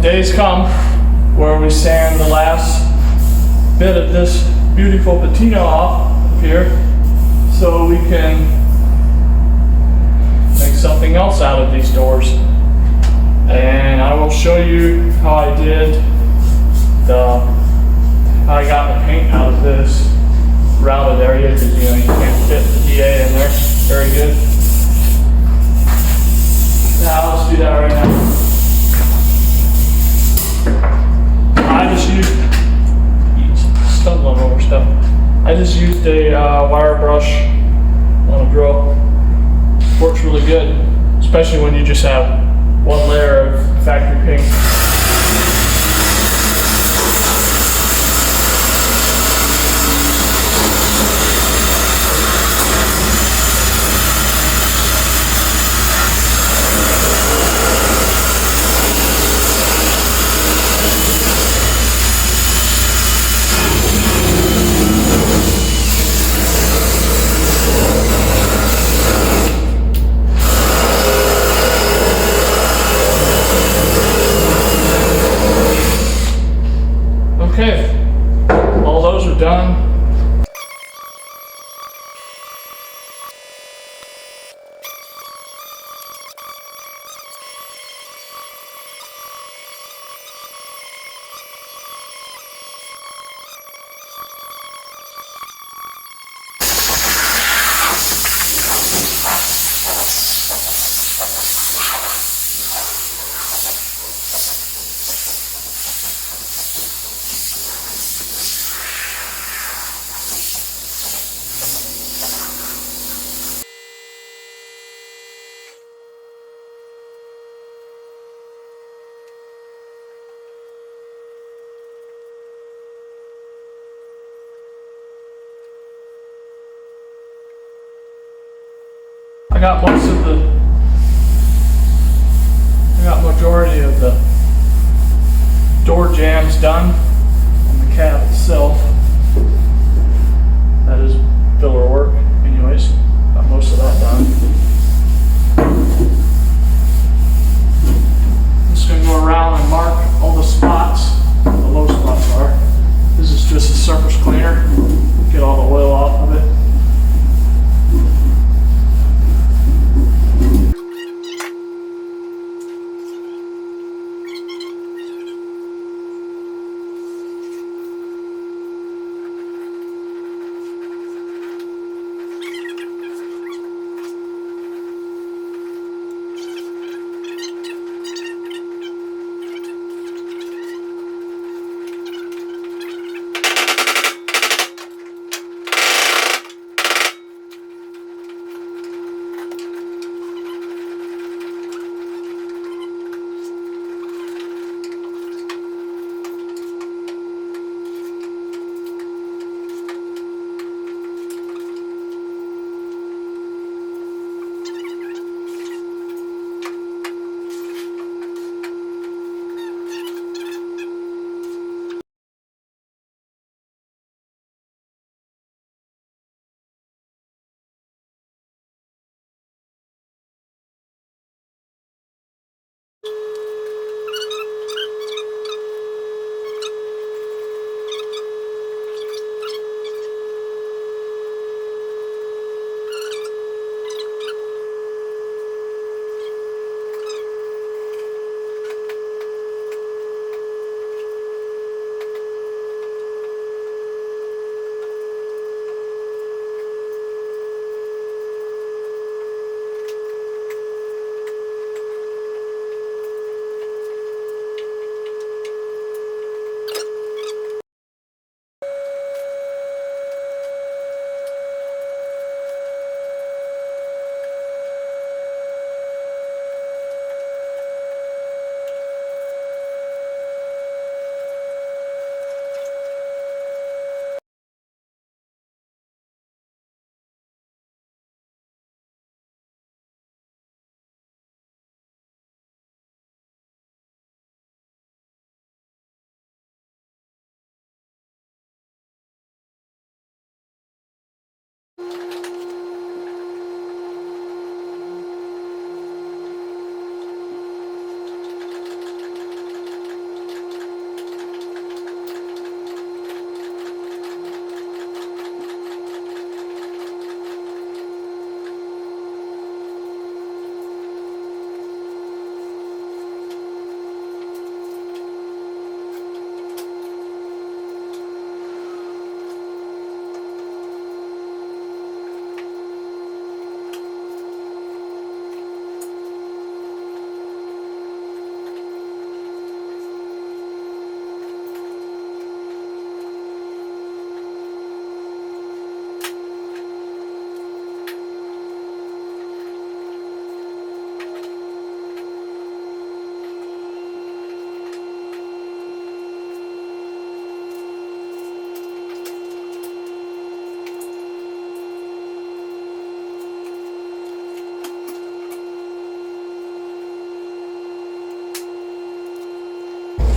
days come where we sand the last bit of this beautiful patina off here so we can make something else out of these doors. And I will show you how I did how I got the paint out of this routed area, because you can't fit the DA in there very good. Now let's do that right now. I just used, stumbling over stuff. I just used a wire brush on a drill. Works really good, especially when you just have one layer of factory paint. Okay, all those are done. I got majority of the door jambs done on the cab itself. That is filler work anyways. Got most of that done. I'm just going to go around and mark all the spots, the low spots are. This is just a surface cleaner. Get all the oil off of it.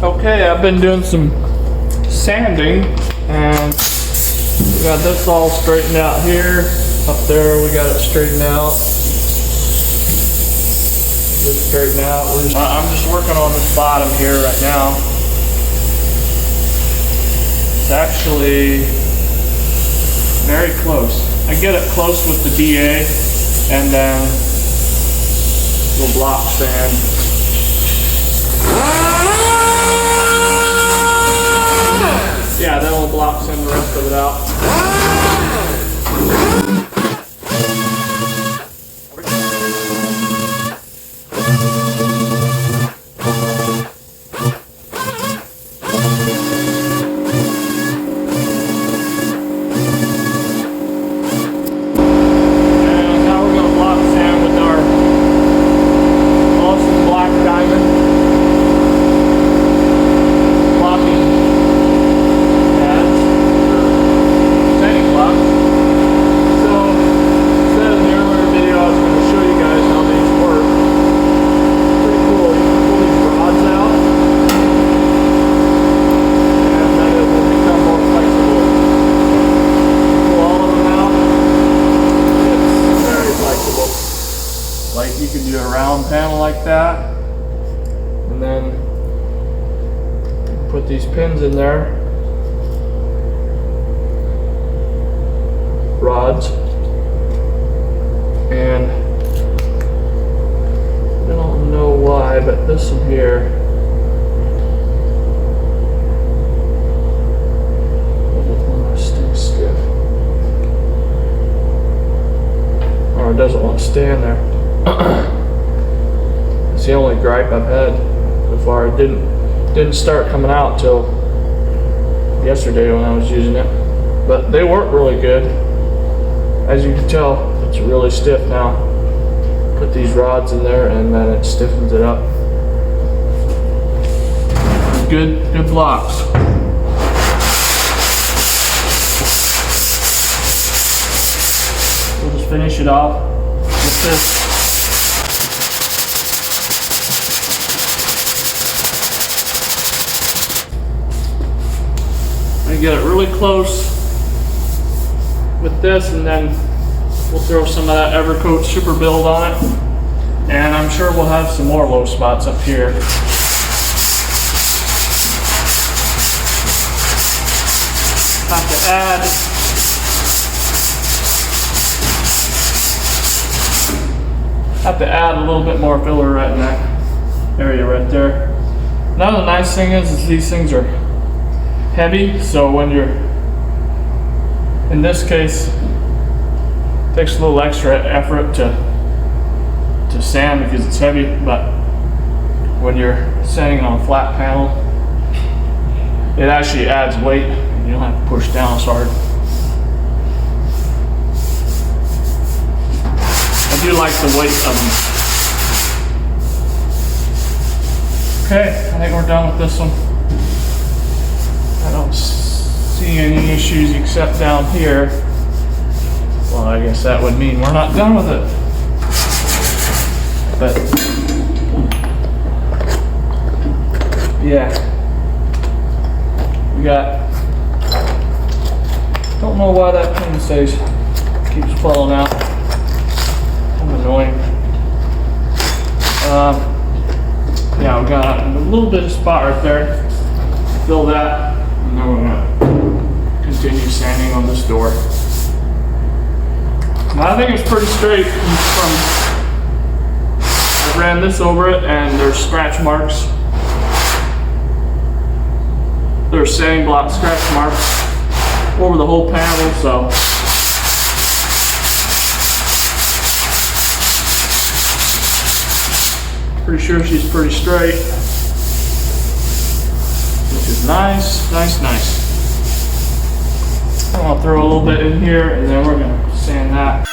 Okay, I've been doing some sanding and we got this all straightened out here. Up there we got it straightened out. This straightened out. I'm just working on this bottom here right now. It's actually very close. I get it close with the DA and then we'll block sand. Yeah, then we'll block sand the rest of it out. You can do a round panel like that, and then put these pins in there, rods, and I don't know why, but this one here stays stiff, or it doesn't want to stay in there. It's the only gripe I've had so far. It didn't start coming out till yesterday when I was using it, but they work really good. As you can tell, it's really stiff now. Put these rods in there and then it stiffens it up. Good blocks. We'll just finish it off with this. Get it really close with this, and then we'll throw some of that Evercoat Super Build on it, and I'm sure we'll have some more low spots up here. Have to add a little bit more filler right in that area right there. Now the nice thing is these things are heavy, so when you're, in this case, it takes a little extra effort to sand because it's heavy, but when you're sanding on a flat panel, it actually adds weight. You don't have to push down as hard. I do like the weight of them. Okay, I think we're done with this one. I don't see any issues except down here. Well, I guess that would mean we're not done with it. But yeah, we got, don't know why that pin keeps falling out. Kind of annoying. Yeah, we got a little bit of spot right there. Fill that. And then we're going to continue sanding on this door. Now, I think it's pretty straight I ran this over it and there's scratch marks. There's sanding block scratch marks over the whole panel, so pretty sure she's pretty straight. Which is nice. I'll throw a little bit in here and then we're going to sand that.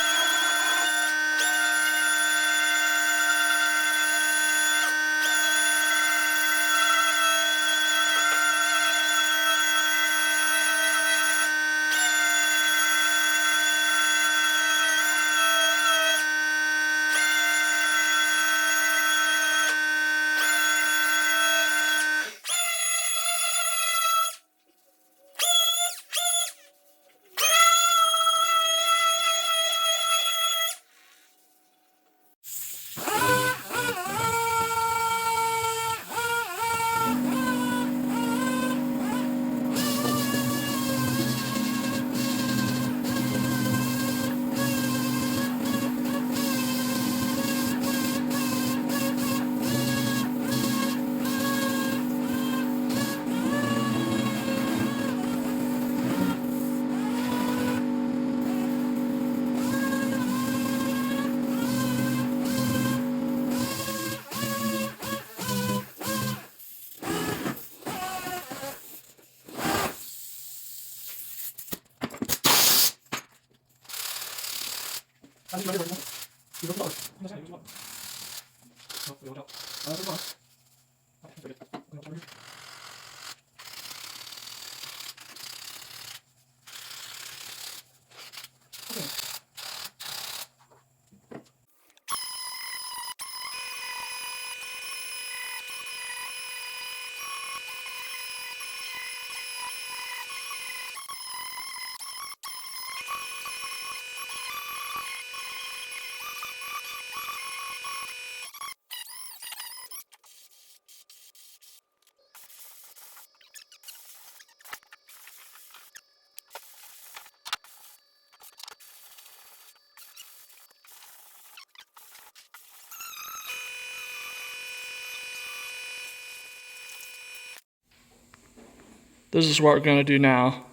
This is what we're gonna do now,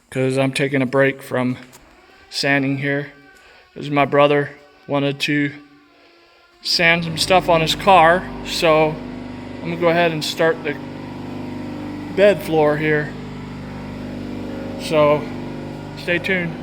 because I'm taking a break from sanding here. Because my brother wanted to sand some stuff on his car, so I'm gonna go ahead and start the bed floor here. So stay tuned.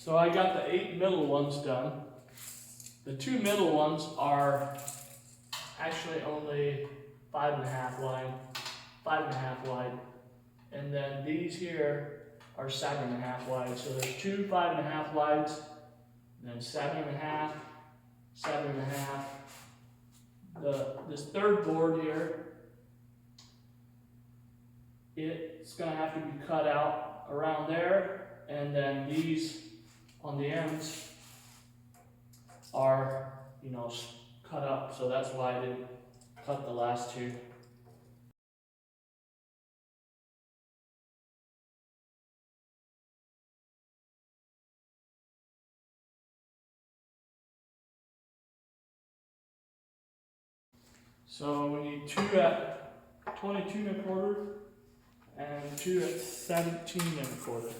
So I got the 8 middle ones done. The 2 middle ones are actually only 5.5 wide, 5.5 wide. And then these here are 7.5 wide. So there's 2 5.5 wides, and then 7.5, 7.5. This third board here, it's gonna have to be cut out around there, and then these on the ends are, cut up. So that's why I didn't cut the last 2. So we need 2 at 22 1/4 and 2 at 17 1/4.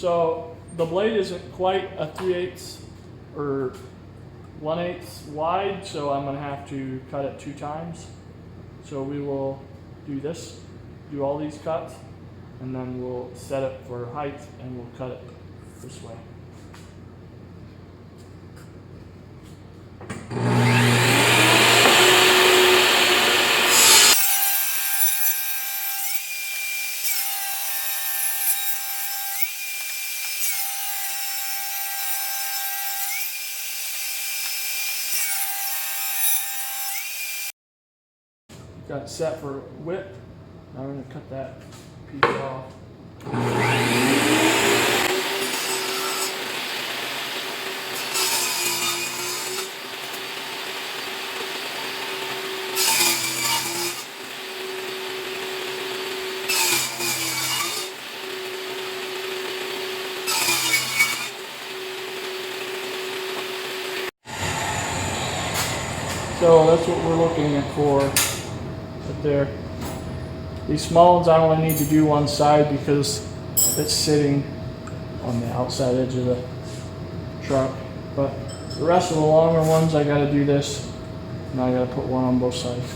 So the blade isn't quite a 3/8 or 1/8 wide, so I'm gonna have to cut it 2 times. So we will do this, do all these cuts, and then we'll set it for height and we'll cut it this way. Got it set for width. Now we're going to cut that piece off. So that's what we're looking for. There. These small ones I only need to do one side because it's sitting on the outside edge of the truck. But the rest of the longer ones I gotta do this. Now I gotta put one on both sides.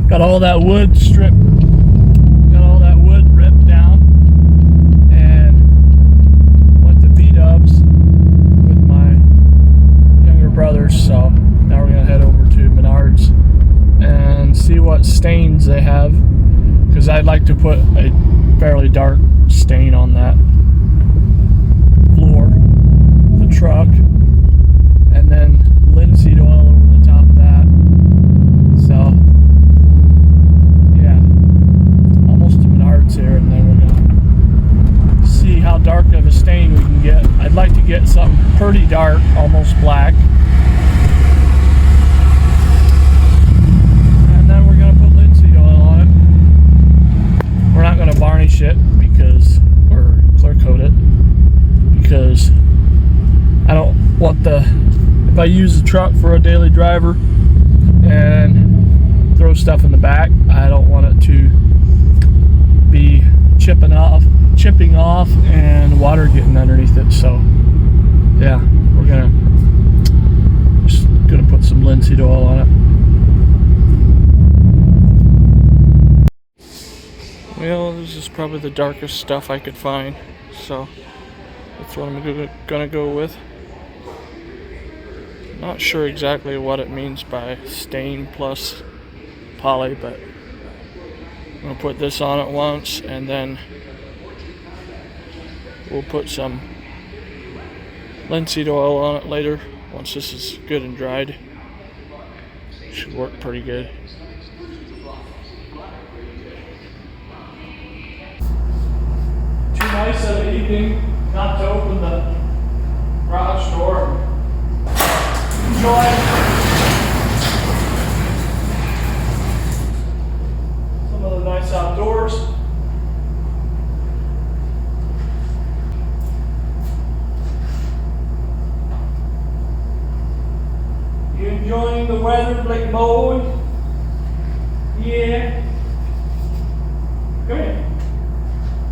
Got all that wood stripped. Got all that wood ripped down. And went to B-dubs with my brothers, so now we're gonna head over to Menards and see what stains they have, because I'd like to put a fairly dark stain on that floor of the truck, and then linseed oil over the top of that. So yeah, almost to Menards here, and then we're gonna see how dark of a stain we can get. I'd like to get something pretty dark, almost black. Varnish it because, or clear coat it, because I don't want if I use the truck for a daily driver and throw stuff in the back, I don't want it to be chipping off and water getting underneath it. So yeah, we're just gonna put some linseed oil on it. Well, this is probably the darkest stuff I could find, so that's what I'm gonna go with. Not sure exactly what it means by stain plus poly, but I'm gonna put this on at once, and then we'll put some linseed oil on it later once this is good and dried. Should work pretty good. Nice of the evening not to open the garage door. Enjoy some of the nice outdoors. You enjoying the weather, Blake Boy? Yeah. Come here.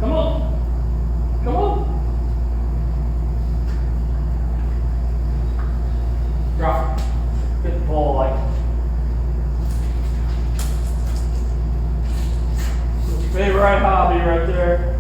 Come on. Come on. Drop. Get the ball like. Favorite hobby right there.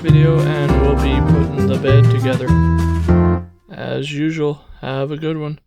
video, and we'll be putting the bed together. As usual, have a good one.